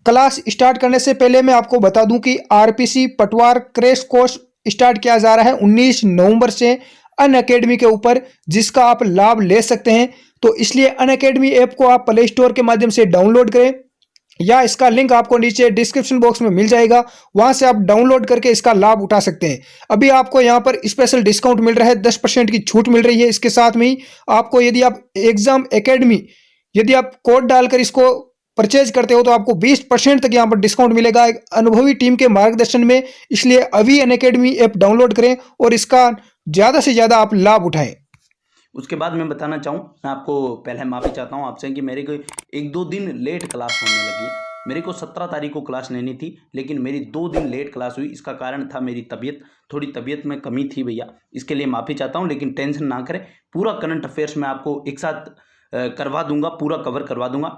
Class start करने से पहले मैं आपको बता दूं कि आरपीसी पटवार क्रैश कोर्स स्टार्ट किया जा रहा है 19 नवंबर से अनअकैडमी के ऊपर, जिसका आप लाभ ले सकते हैं। तो इसलिए अनअकैडमी ऐप को आप प्ले स्टोर के माध्यम से डाउनलोड करें, या इसका लिंक आपको नीचे डिस्क्रिप्शन बॉक्स में मिल जाएगा, वहां से आप डाउनलोड करके इसका लाभ उठा सकते हैं। अभी आपको यहां पर स्पेशल डिस्काउंट मिल रहा है, 10% की छूट मिल रही है। इसके साथ में ही आपको यदि आप एग्जाम एकेडमी यदि आप कोड डालकर इसको परचेज करते हो तो आपको 20% तक यहाँ पर डिस्काउंट मिलेगा एक अनुभवी टीम के मार्गदर्शन में। इसलिए अभी अनअकैडमी ऐप डाउनलोड करें और इसका ज़्यादा से ज़्यादा आप लाभ उठाएं। उसके बाद मैं बताना चाहूँ, मैं आपको पहले माफ़ी चाहता हूँ आपसे कि मेरे को 1-2 दिन लेट क्लास होने लगी। मेरे को 17 तारीख को क्लास लेनी थी, लेकिन मेरी 2 दिन लेट क्लास हुई। इसका कारण था मेरी थोड़ी तबीयत में कमी थी भैया, इसके लिए माफ़ी चाहता हूँ। लेकिन टेंशन ना करें, पूरा करंट अफेयर्स मैं आपको एक साथ करवा दूंगा, पूरा कवर करवा दूंगा।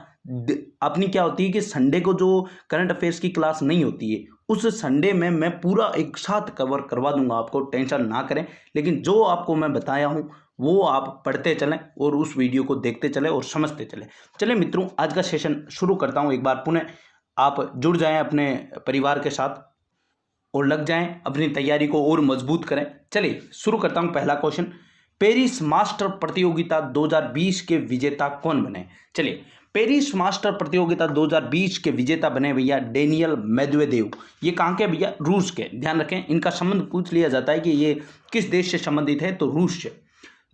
अपनी क्या होती है कि संडे को जो करंट अफेयर्स की क्लास नहीं होती है, उस संडे में मैं पूरा एक साथ कवर करवा दूंगा आपको, टेंशन ना करें। लेकिन जो आपको मैं बताया हूँ वो आप पढ़ते चलें और उस वीडियो को देखते चलें और समझते चलें। चलिए मित्रों, आज का सेशन शुरू करता हूँ। एक बार पुनः आप जुड़ जाएं अपने परिवार के साथ और लग जाएं, अपनी तैयारी को और मजबूत करें। चलिए शुरू करता हूँ। पहला क्वेश्चन, पेरिस मास्टर प्रतियोगिता 2020 के विजेता कौन बने? चलिए, पेरिस मास्टर प्रतियोगिता 2020 के विजेता बने भैया डेनियल मेदवेदेव। ये कहाँ के भैया? रूस के। ध्यान रखें, इनका संबंध पूछ लिया जाता है कि ये किस देश से संबंधित है, तो रूस से।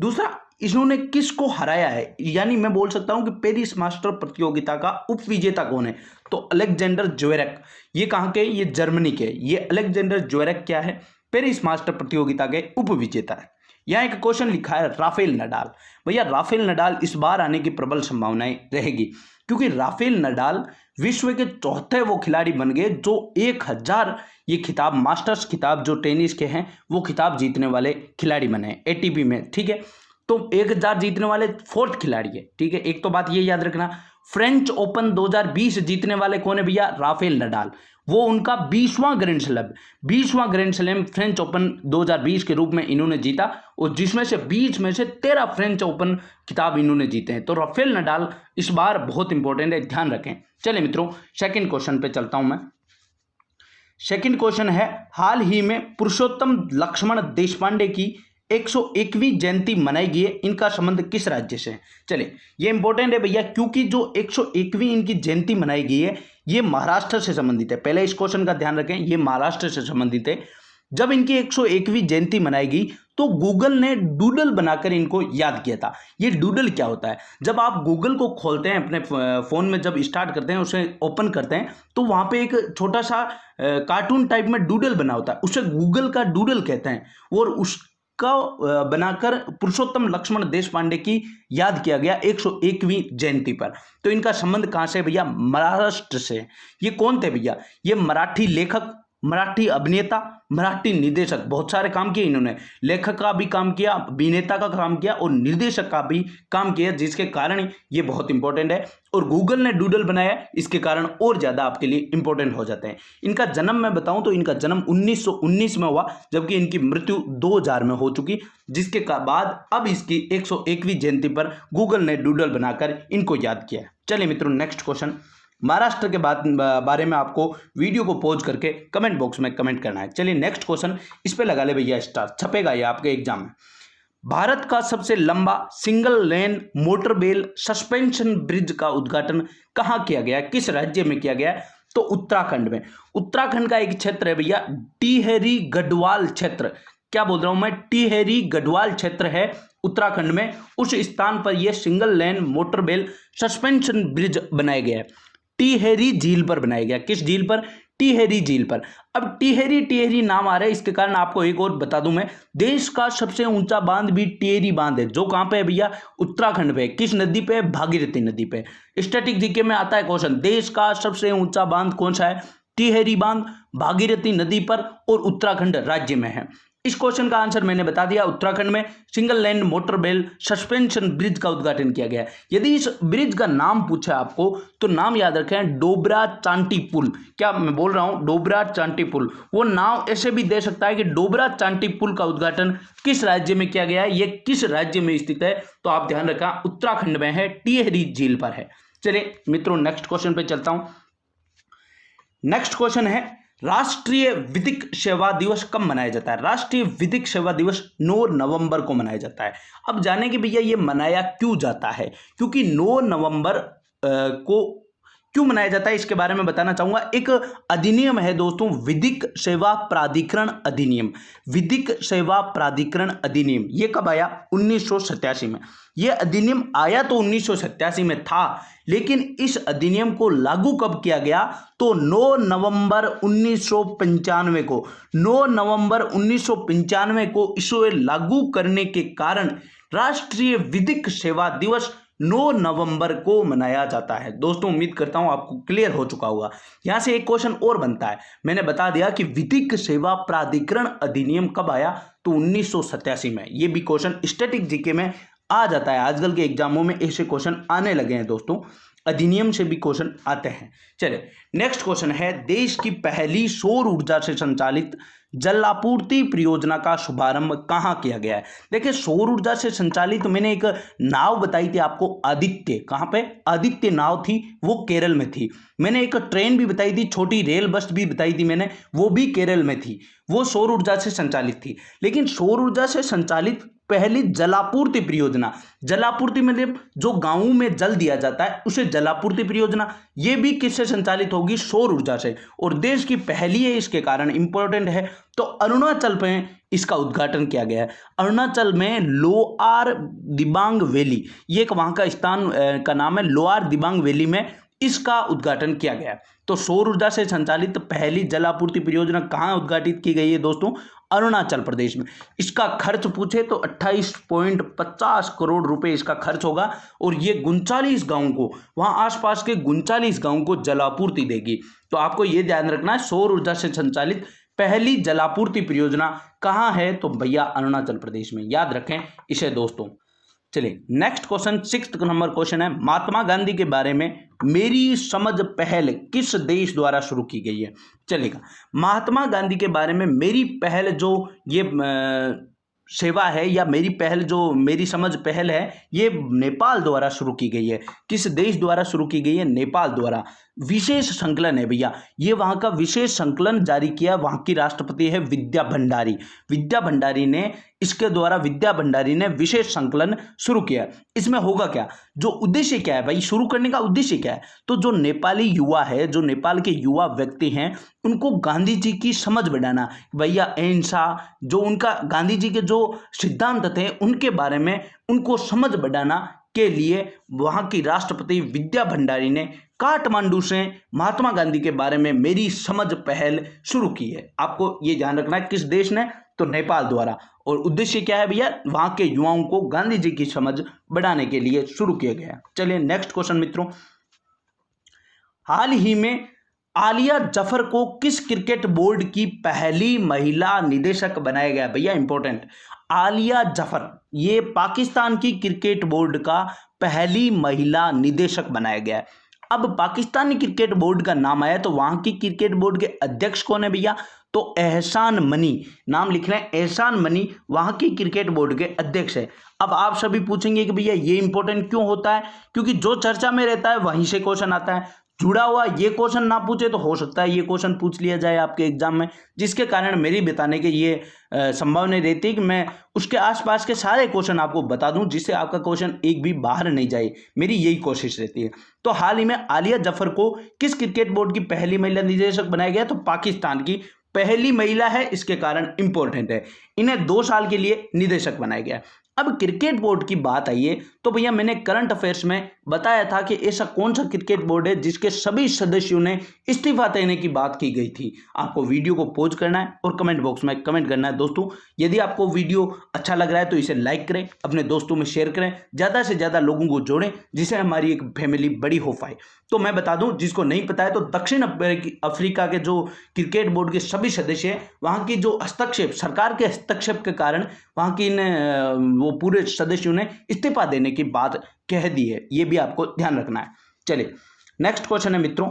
दूसरा, इन्होंने किसको हराया है? यानी मैं बोल सकता हूं कि पेरिस मास्टर प्रतियोगिता का उपविजेता कौन है, तो अलेक्जेंडर ज्वेरेक। ये कहाँ के? ये जर्मनी के। ये अलेक्जेंडर ज्वेरेक क्या है? पेरिस मास्टर प्रतियोगिता के उपविजेता है। यहाँ एक क्वेश्चन लिखा है राफेल नडाल। भैया राफेल नडाल इस बार आने की प्रबल संभावनाएं रहेगी, क्योंकि राफेल नडाल विश्व के चौथे वो खिलाड़ी बन गए जो 1000 ये खिताब, मास्टर्स खिताब जो टेनिस के हैं, वो खिताब जीतने वाले खिलाड़ी बने एटीपी में। ठीक है, तो 1000 जीतने वाले 4th खिलाड़ी है। ठीक है, एक तो बात ये याद रखना। फ्रेंच ओपन 2020 जीतने वाले कौन है भैया? Rafael Nadal. वो उनका 20वां ग्रैंड स्लैम फ्रेंच ओपन 2020 के रूप में इन्होंने जीता, और जिसमें से 20 में से 13 फ्रेंच ओपन खिताब इन्होंने जीते हैं। तो राफेल नडाल इस बार बहुत इंपॉर्टेंट है, ध्यान रखें। चलिए मित्रों, सेकंड क्वेश्चन पे चलता हूं मैं। सेकंड क्वेश्चन है, हाल ही में पुरुषोत्तम लक्ष्मण देशपांडे की 101वीं जयंती मनाई गई है, इनका संबंध किस राज्य से है? चलिए, ये इंपॉर्टेंट है भैया, क्योंकि जो 101वीं इनकी जयंती मनाई गई है, ये महाराष्ट्र से संबंधित है। पहले इस क्वेश्चन का ध्यान रखें, ये महाराष्ट्र से संबंधित है। जब इनकी 101वीं जयंती मनाई गई तो गूगल ने डूडल बनाकर इनको याद किया था। ये डूडल क्या होता है? जब आप गूगल को खोलते हैं अपने फोन में, जब स्टार्ट करते हैं, उसे ओपन करते हैं, तो वहां पे एक छोटा सा कार्टून टाइप में डूडल बना होता है, उसे गूगल का डूडल कहते हैं। और उसका बनाकर पुरुषोत्तम लक्ष्मण देशपांडे की याद किया गया 101वीं जयंती पर। तो इनका संबंध कहां से भैया? महाराष्ट्र से। ये कौन थे भैया? ये मराठी लेखक, मराठी अभिनेता, मराठी निर्देशक, बहुत सारे काम किए इन्होंने। लेखक का भी काम किया, अभिनेता का काम किया और निर्देशक का भी काम किया, जिसके कारण ये बहुत इंपॉर्टेंट है। और गूगल ने डूडल बनाया, इसके कारण और ज्यादा आपके लिए इंपॉर्टेंट हो जाते हैं। इनका जन्म मैं बताऊं तो इनका जन्म 1919 में हुआ, जबकि इनकी मृत्यु 2000 में हो चुकी, जिसके बाद अब इसकी 101वीं जयंती पर गूगल ने डूडल बनाकर इनको याद किया। चलिए मित्रों, नेक्स्ट क्वेश्चन। महाराष्ट्र के बारे में आपको वीडियो को पॉज करके कमेंट बॉक्स में कमेंट करना है। चलिए नेक्स्ट क्वेश्चन, इस पे लगा ले भैया स्टार, छपेगा ये आपके एग्जाम में। भारत का सबसे लंबा सिंगल लेन मोटरवेल सस्पेंशन ब्रिज का उद्घाटन कहां किया गया? किस राज्य में किया गया? तो उत्तराखंड में। उत्तराखंड का एक क्षेत्र है भैया टिहरी गढ़वाल क्षेत्र। क्या बोल रहा हूं मैं? टिहरी गढ़वाल क्षेत्र है उत्तराखंड में। उस स्थान पर यह सिंगल लेन मोटरवेल सस्पेंशन ब्रिज बनाया गया है। टिहरी झील पर बनाया गया। किस झील पर? टिहरी झील पर। अब टिहरी नाम आ रहा है, इसके कारण आपको एक और बता दूं मैं, देश का सबसे ऊंचा बांध भी टिहरी बांध है, जो कहां पे है भैया? उत्तराखंड पे। किस नदी पे? भागीरथी नदी पे। स्टैटिक जीके में आता है क्वेश्चन, देश का सबसे ऊंचा बांध कौन सा है? टिहरी बांध, भागीरथी नदी पर और उत्तराखंड राज्य में है। इस क्वेश्चन का आंसर मैंने बता दिया, उत्तराखंड में सिंगल लेन मोटरवेल सस्पेंशन ब्रिज का उद्घाटन किया गया है। यदि इस ब्रिज का नाम पूछा आपको तो नाम याद रखें, डोबरा चांटी पुल। क्या मैं बोल रहा हूं? डोबरा चांटी पुल। वो नाम ऐसे भी दे सकता है कि डोबरा चांटी पुल का उद्घाटन किस राज्य में किया गया है, ये किस राज्य में स्थित है? तो आप ध्यान रखा, उत्तराखंड में है, टिहरी झील पर है। चलिए मित्रों, नेक्स्ट क्वेश्चन पे चलता हूं। नेक्स्ट क्वेश्चन है, राष्ट्रीय विधिक सेवा दिवस कब मनाया जाता है? राष्ट्रीय विधिक सेवा दिवस 9 नवंबर को मनाया जाता है। अब जानेंगे भैया ये मनाया क्यों जाता है, क्योंकि 9 नवंबर को क्यों मनाया जाता है इसके बारे में बताना चाहूंगा। एक अधिनियम है दोस्तों, विधिक सेवा प्राधिकरण अधिनियम। विधिक सेवा प्राधिकरण अधिनियम ये कब आया? 1987 में। ये अधिनियम आया तो 1987 में था, लेकिन इस अधिनियम को लागू कब किया गया? तो 9 नवंबर 1995 को। 9 नवंबर 1995 को इसे लागू करने के कारण राष्ट्रीय विधिक सेवा दिवस 9 नवंबर को मनाया जाता है। दोस्तों उम्मीद करता हूं आपको क्लियर हो चुका होगा। यहां से एक क्वेश्चन और बनता है, मैंने बता दिया कि विधिक सेवा प्राधिकरण अधिनियम कब आया? तो 1987 में। यह भी क्वेश्चन स्टैटिक जीके में आ जाता है, आजकल के एग्जामों में ऐसे क्वेश्चन आने लगे हैं दोस्तों, अधिनियम से भी क्वेश्चन आते हैं। चलिए नेक्स्ट क्वेश्चन है, देश की पहली सौर ऊर्जा से संचालित जलापूर्ति परियोजना का शुभारंभ कहाँ किया गया है? देखिए सौर ऊर्जा से संचालित मैंने एक नाव बताई थी आपको, आदित्य। कहाँ पे? आदित्य नाव थी, वो केरल में थी। मैंने एक ट्रेन भी बताई थी, छोटी रेल बस भी बताई थी मैंने, वो भी केरल में थी, वो सौर ऊर्जा से संचालित थी। लेकिन सौर ऊर्जा से संचालित पहली जलापूर्ति परियोजना, जलापूर्ति मतलब जो गांवों में जल दिया जाता है उसे जलापूर्ति परियोजना, ये भी किससे संचालित होगी? सौर ऊर्जा से, और देश की पहली है, इसके कारण इंपॉर्टेंट है। तो अरुणाचल में इसका उद्घाटन किया गया है। अरुणाचल में लोअर दिबांग वैली, ये एक वहां का स्थान का नाम है, लोअर दिबांग वैली में इसका उद्घाटन किया गया। तो सौर ऊर्जा से संचालित पहली जलापूर्ति परियोजना कहां उद्घाटित की गई है दोस्तों? अरुणाचल प्रदेश में। इसका खर्च पूछे तो 28.50 करोड़ रुपए इसका खर्च होगा, और ये 39 गांवों को, वहां आसपास के 39 गांवों को जलापूर्ति देगी। तो आपको ये ध्यान रखना है, सौर ऊर्जा से संचालित पहली जलापूर्ति परियोजना कहां है? तो भैया अरुणाचल प्रदेश में, याद रखें इसे दोस्तों। चलिए next question, 6th number question है, महात्मा गांधी के बारे में मेरी समझ पहल किस देश द्वारा शुरू की गई है? चलेगा, महात्मा गांधी के बारे में मेरी पहल जो ये सेवा है, या मेरी पहल जो मेरी समझ पहल है, ये नेपाल द्वारा शुरू की गई है। किस देश द्वारा शुरू की गई है? नेपाल द्वारा। विशेष संकलन है भैया, ये वहाँ का विशेष संकलन जारी किया, वहाँ की राष्ट्रपति है विद्या भंडारी। विद्या भंडारी ने, इसके द्वारा विद्या भंडारी ने विशेष संकलन शुरू किया। इसमें होगा क्या? जो उद्देश्य क्या है भाई, शुरू करने का उद्देश्य क्या है? तो जो नेपाली युवा है, जो नेपाल के युवा व्यक्ति हैं, उनको गांधी जी की समझ बढ़ाना, भैया अहिंसा, जो उनका गांधी जी के जो सिद्धांत थे उनके बारे में उनको समझ बढ़ाना के लिए वहां की राष्ट्रपति विद्या भंडारी ने काठमांडू से महात्मा गांधी के बारे में मेरी समझ पहल शुरू की है। आपको ये ध्यान रखना है, किस देश ने? तो नेपाल द्वारा। और उद्देश्य क्या है भैया? वहां के युवाओं को गांधी जी की समझ बढ़ाने के लिए शुरू किया गया। चलिए नेक्स्ट क्वेश्चन मित्रों, हाल ही में आलिया जफर को किस क्रिकेट बोर्ड की पहली महिला निदेशक बनाया गया? भैया इंपॉर्टेंट, आलिया जफर ये पाकिस्तान की क्रिकेट बोर्ड का पहली महिला निदेशक बनाया गया है। अब पाकिस्तानी क्रिकेट बोर्ड का नाम आया तो वहां की क्रिकेट बोर्ड के अध्यक्ष कौन है भैया? तो एहसान मनी, नाम लिख लें, एहसान मनी वहां की क्रिकेट बोर्ड के अध्यक्ष है। अब आप सभी पूछेंगे कि भैया ये इंपॉर्टेंट क्यों होता है? क्योंकि जो चर्चा में रहता है वहीं से क्वेश्चन आता है। जुड़ा हुआ ये क्वेश्चन ना पूछे तो हो सकता है ये क्वेश्चन पूछ लिया जाए आपके एग्जाम में, जिसके कारण मेरी बताने के ये संभावना रहती है कि मैं उसके आसपास के सारे क्वेश्चन आपको बता दूं, जिससे आपका क्वेश्चन एक भी बाहर नहीं जाए। मेरी यही कोशिश रहती है। तो हाल ही में आलिया जफर को किस क्रिकेट बोर्ड की पहली महिला निदेशक बनाया गया? तो पाकिस्तान की पहली महिला है, इसके कारण इंपॉर्टेंट है। इन्हें 2 साल के लिए निदेशक बनाया गया। अब क्रिकेट बोर्ड की बात आई है तो भैया मैंने करंट अफेयर्स में बताया था कि ऐसा कौन सा क्रिकेट बोर्ड है जिसके सभी सदस्यों ने इस्तीफा देने की बात की गई थी। आपको वीडियो को पॉज करना है और कमेंट बॉक्स में कमेंट करना है। दोस्तों यदि आपको वीडियो अच्छा लग रहा है तो इसे लाइक करें, अपने दोस्तों में शेयर करें, ज़्यादा से ज़्यादा लोगों को जोड़ें, जिससे हमारी एक फैमिली बड़ी हो पाए। तो मैं बता दूं, जिसको नहीं पता है तो दक्षिण अफ्रीका के जो क्रिकेट बोर्ड के सभी सदस्य हैं, वहाँ की जो हस्तक्षेप, सरकार के हस्तक्षेप के कारण वहाँ की वो पूरे सदस्यों ने इस्तीफा देने की बात कह दी है। ये भी आपको ध्यान रखना है। चलिए नेक्स्ट क्वेश्चन है मित्रों,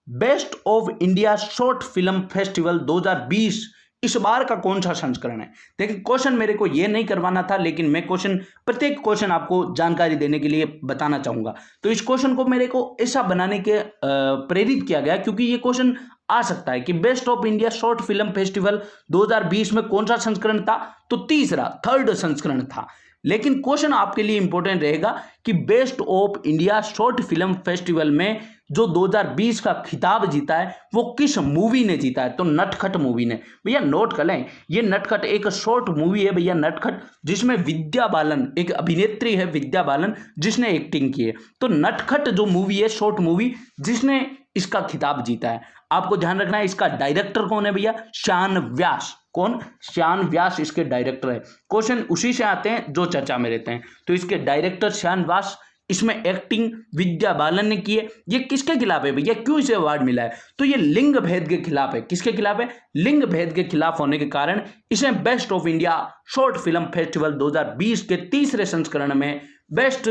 best of India short film festival 2020 इस बार का कौन सा संस्करण है? देखिए क्वेश्चन मेरे को ये नहीं करवाना था, लेकिन मैं प्रत्येक क्वेश्चन आपको जानकारी देने के लिए बताना चाहूंगा। तो इस क्वेश्चन को मेरे को ऐसा बनाने के प्रेरित किया गया क्योंकि ये क्वेश्चन आ सकता है कि best of India short film festival 2020 में कौन सा संस्करण था, तो तीसरा, थर्ड संस्करण था। लेकिन क्वेश्चन आपके लिए इंपॉर्टेंट रहेगा कि best of India short film festival में जो 2020 का खिताब जीता है वो किस मूवी ने जीता है, तो नटखट मूवी ने। भैया नोट कर लें, ये नटखट एक शॉर्ट मूवी है भैया, नटखट, जिसमें विद्या बालन एक अभिनेत्री है, विद्या बालन, जिसने एक्टिंग की है। तो नटखट जो मूवी है, शॉर्ट मूवी, जिसने इसका खिताब जीता है। आपको ध्यान रखना है इसका डायरेक्टर कौन है भैया, श्यान व्यास। कौन? श्यान व्यास इसके डायरेक्टर है। क्वेश्चन उसी से आते हैं जो चर्चा में रहते हैं। तो इसके डायरेक्टर श्यान व्यास, इसमें एक्टिंग विद्या बालन ने की है। ये किसके खिलाफ है भैया, क्यों इसे अवार्ड मिला है, तो ये लिंग भेद के खिलाफ है। किसके खिलाफ है? लिंग भेद के खिलाफ होने के कारण इसे best of India short film festival 2020 के तीसरे संस्करण में बेस्ट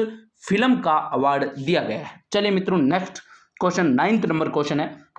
फिल्म का अवार्ड दिया गया है। चलिए मित्रों, next question 9th number question है,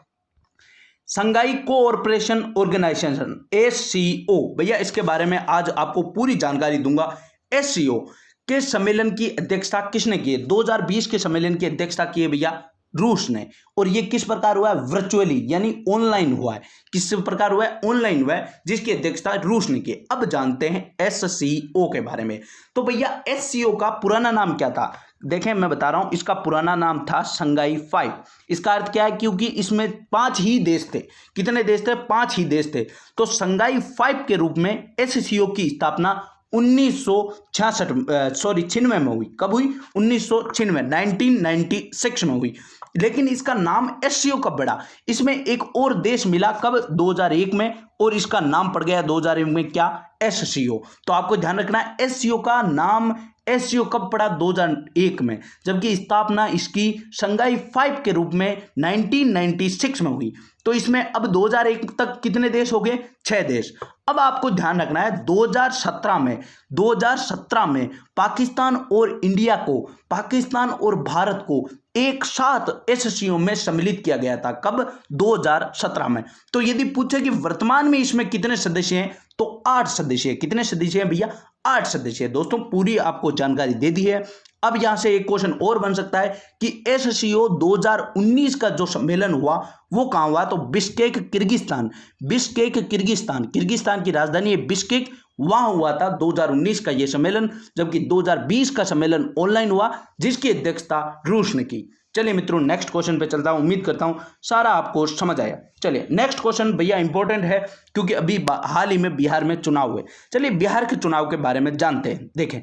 संघाई कोऑपरेशन ऑर्गेनाइजेशन SCO। भैया इसके बारे में आज आपको पूरी जानकारी दूंगा। SCO के सम्मेलन की अध्यक्षता किसने की है? 2020 के सम्मेलन की अध्यक्षता की है भैया रूस ने। और ये किस प्रकार हुआ है? वर्चुअली, यानी ऑनलाइन हुआ है। किस प्रकार हुआ है? ऑनलाइन हुआ है, जिसकी अध्यक्षता रूस ने की। अब जानते हैं SCO के बारे में। तो भैया SCO का पुराना नाम क्या था? देखें, मैं बता रहा हूं, इसका पुराना नाम था संघाई 5। इसका अर्थ क्या है? क्योंकि इसमें 5 ही देश थे। कितने देश थे? 5 ही देश थे। तो संघाई 5 के रूप में SCO की स्थापना 1996 में हुई। कब हुई? 1996 में हुई। लेकिन इसका नाम SCO कब बढ़ा? इसमें एक और देश मिला, कब? 2001 में, और इसका नाम पड़ गया 2001 में क्या? SCO। तो आपको ध्यान रखना है SCO का नाम SCO कब पड़ा? 2001 में, जबकि स्थापना इसकी संघाई 5 के रूप में 1996 में हुई। तो इसमें अब 2001 तक कितने देश हो गए? 6 देश। अब आपको ध्यान रखना है 2017 में पाकिस्तान और इंडिया को, पाकिस्तान और भारत को एक साथ SCO में सम्मिलित किया गया था। कब? 2017 में। तो यदि पूछे कि वर्तमान में इसमें कितने सदस्य हैं, तो 8 सदस्य हैं। कितने सदस्य हैं भैया? 8 सदस्य हैं। दोस्तों पूरी आपको जानकारी दे दी है। अब यहां से एक क्वेश्चन और बन सकता है कि SCO 2019 का जो सम्मेलन हुआ वो कहां हुआ? तो Bishkek, Kyrgyzstan. Bishkek, Kyrgyzstan, Kyrgyzstan की राजधानी है बिश्केक, वहां हुआ था 2019 का ये सम्मेलन। जबकि 2020 का सम्मेलन ऑनलाइन हुआ, जिसकी अध्यक्षता रूस ने की। चलिए मित्रों, नेक्स्ट क्वेश्चन पे चलता हूं। उम्मीद करता हूं सारा आपको समझ आया। चलिए नेक्स्ट क्वेश्चन भैया इंपॉर्टेंट है, क्योंकि अभी हाल ही में बिहार में चुनाव हुए। चलिए बिहार के चुनाव के बारे में जानते हैं। देखें,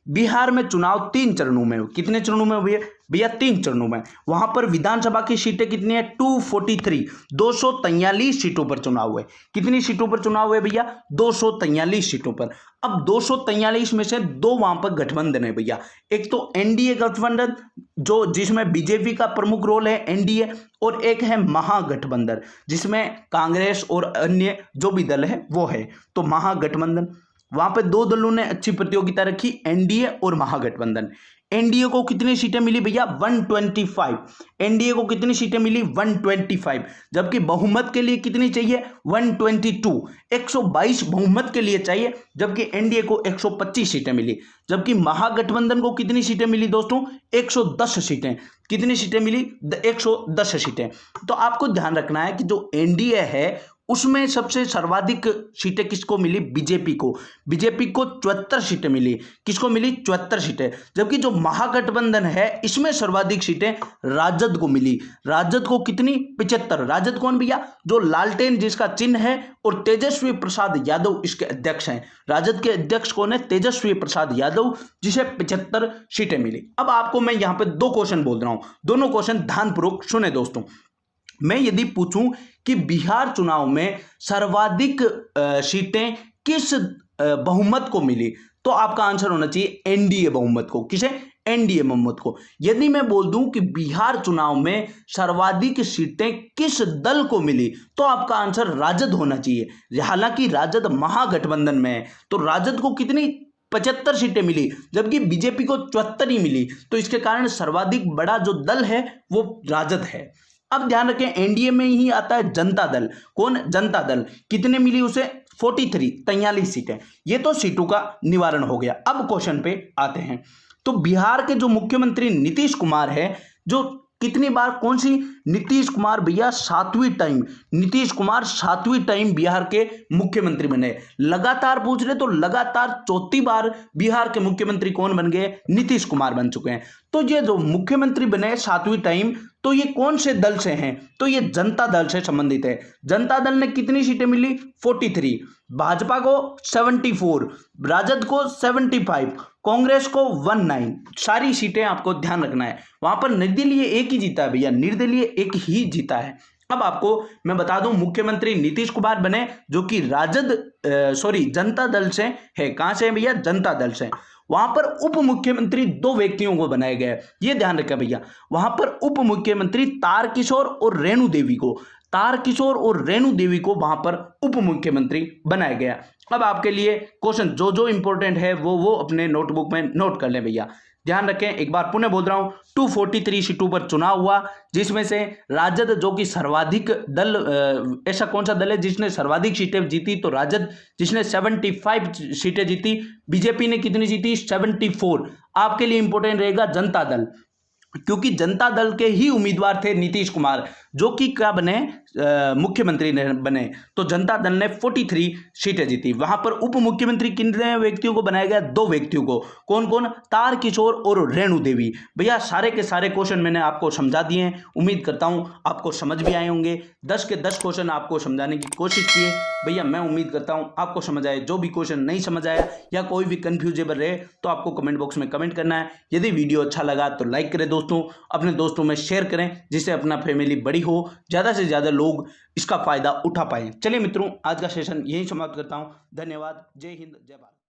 बिहार में चुनाव 3 चरणों में हुए। कितने चरणों में हुए भैया? 3 चरणों में। वहां पर विधानसभा की सीटें कितनी है? 243, 243 सीटों पर चुनाव हुए। कितनी सीटों पर चुनाव हुए भैया? 243 सीटों पर। अब 243 में से 2 वहां पर गठबंधन है भैया। एक तो NDA गठबंधन, जो जिसमें BJP का प्रमुख रोल है, NDA, और एक है महागठबंधन, जिसमें कांग्रेस और अन्य जो भी दल है वो है। तो महागठबंधन, वहां पे 2 दलों ने अच्छी प्रतियोगिता रखी, NDA और महागठबंधन। NDA को कितनी सीटें मिली भैया? 125। NDA को कितनी सीटें मिली? 125। जबकि बहुमत के लिए कितनी चाहिए? 122, 122 बहुमत के लिए चाहिए। जबकि NDA को 125 सीटें मिली। जबकि महागठबंधन को कितनी सीटें मिली दोस्तों? 110 सीटें। कितनी सीटें मिली? 110 सीटें। तो आपको ध्यान रखना है कि जो NDA है उसमें सबसे सर्वाधिक सीटें किसको मिली? बीजेपी को। बीजेपी को 74 सीटें मिली। किसको मिली? 74 सीटें। जबकि जो महागठबंधन है इसमें सर्वाधिक सीटें राजद को मिली। राजद को कितनी? 75। राजद कौन भैया? जो लालटेन जिसका चिन्ह है, और तेजस्वी प्रसाद यादव इसके अध्यक्ष हैं। राजद के अध्यक्ष कौन है? तेजस्वी प्रसाद यादव, जिसे 75 सीटें मिली। अब आपको मैं यहां पे 2 क्वेश्चन बोल रहा हूं, दोनों क्वेश्चन ध्यानपूर्वक सुने दोस्तों। मैं यदि पूछूं कि बिहार चुनाव में सर्वाधिक सीटें किस बहुमत को मिली, तो आपका आंसर होना चाहिए NDA बहुमत को। किसे? NDA बहुमत को। यदि मैं बोल दूं कि बिहार चुनाव में सर्वाधिक सीटें किस दल को मिली, तो आपका आंसर राजद होना चाहिए। हालांकि राजद महागठबंधन में है, तो राजद को कितनी? 75 सीटें मिली, जबकि बीजेपी को 74 ही मिली। तो इसके कारण सर्वाधिक बड़ा जो दल है वो राजद है। अब ध्यान रखें, NDA में ही आता है जनता दल। कौन? जनता दल। कितने मिली उसे? 43 सीटें। ये तो सीटों का निवारण हो गया। अब क्वेश्चन पे आते हैं। तो बिहार के जो मुख्यमंत्री नीतीश कुमार है, जो कितनी बार, कौन सी? नीतीश कुमार भैया 7वीं टाइम, नीतीश कुमार 7वीं टाइम बिहार के मुख्यमंत्री बने। लगातार पूछ रहे तो लगातार 4थी बार बिहार के मुख्यमंत्री कौन बन गए? नीतीश कुमार बन चुके हैं। तो ये जो मुख्यमंत्री बने 7वीं टाइम, तो ये कौन से दल से हैं? तो ये जनता दल से संबंधित है। जनता दल ने कितनी सीटें मिली? 43, भाजपा को 74, राजद को 75, कांग्रेस को 19। सारी सीटें आपको ध्यान रखना है। वहां पर निर्दलीय एक ही जीता है भैया, निर्दलीय एक ही जीता है। अब आपको मैं बता दूं, मुख्यमंत्री नीतीश कुमार बने जो कि जनता दल से है। कहां से है भैया? जनता दल से। वहां पर उप मुख्यमंत्री 2 व्यक्तियों को बनाया गया है, ये ध्यान रखें भैया। वहां पर उप मुख्यमंत्री तारकिशोर और रेणु देवी को वहां पर उप मुख्यमंत्री बनाया गया। अब आपके लिए क्वेश्चन जो इंपॉर्टेंट है वो अपने नोटबुक में नोट कर लें भैया। ध्यान रखें, एक बार पुनः बोल रहा हूं, 243 सीटों पर चुनाव हुआ, जिसमें से राजद जो कि सर्वाधिक दल, ऐसा कौन सा दल है जिसने सर्वाधिक सीटें जीती? तो राजद, जिसने 75 सीटें जीती। बीजेपी ने कितनी जीती? 74। आपके लिए इंपॉर्टेंट रहेगा जनता दल, क्योंकि जनता दल के ही उम्मीदवार थे नीतीश कुमार, जो कि क्या बने? मुख्यमंत्री बने। तो जनता दल ने 43 सीटें जीती। वहां पर उप मुख्यमंत्री कितने व्यक्तियों को बनाया गया? 2 व्यक्तियों को। कौन कौन? तारकिशोर और रेणु देवी। भैया सारे के सारे क्वेश्चन मैंने आपको समझा दिए हैं, उम्मीद करता हूं आपको समझ भी आए होंगे। 10 के 10 क्वेश्चन आपको समझाने की कोशिश किए भैया, मैं उम्मीद करता हूं आपको समझ आए। जो भी क्वेश्चन नहीं समझ आया या कोई भी कंफ्यूजेबल रहे तो आपको कमेंट बॉक्स में कमेंट करना है। यदि वीडियो अच्छा लगा तो लाइक करें दोस्तों, अपने दोस्तों में शेयर करें, जिससे अपना फैमिली बड़ी हो, ज़्यादा से ज़्यादा लोग इसका फायदा उठा पाएं। चलिए मित्रों, आज का सेशन यही समाप्त करता हूं। धन्यवाद। जय हिंद, जय भारत।